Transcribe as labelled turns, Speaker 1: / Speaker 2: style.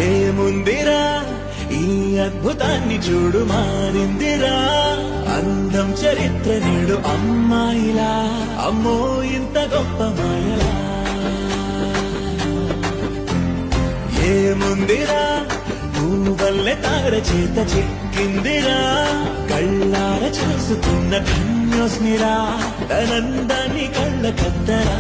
Speaker 1: ఏముందిరా ఈ అద్భుతాన్ని చూడు మారిందిరా అందం చరిత్ర నేడు అమ్మాయిలా అమ్మో ఇంత గొప్ప మాయలా ఏముందిరా నువ్వల్లే తార చేత చిక్కిందిరా కళ్ళార చూసుకున్న కన్యోస్మిరా తనందాన్ని కళ్ళ కద్దరా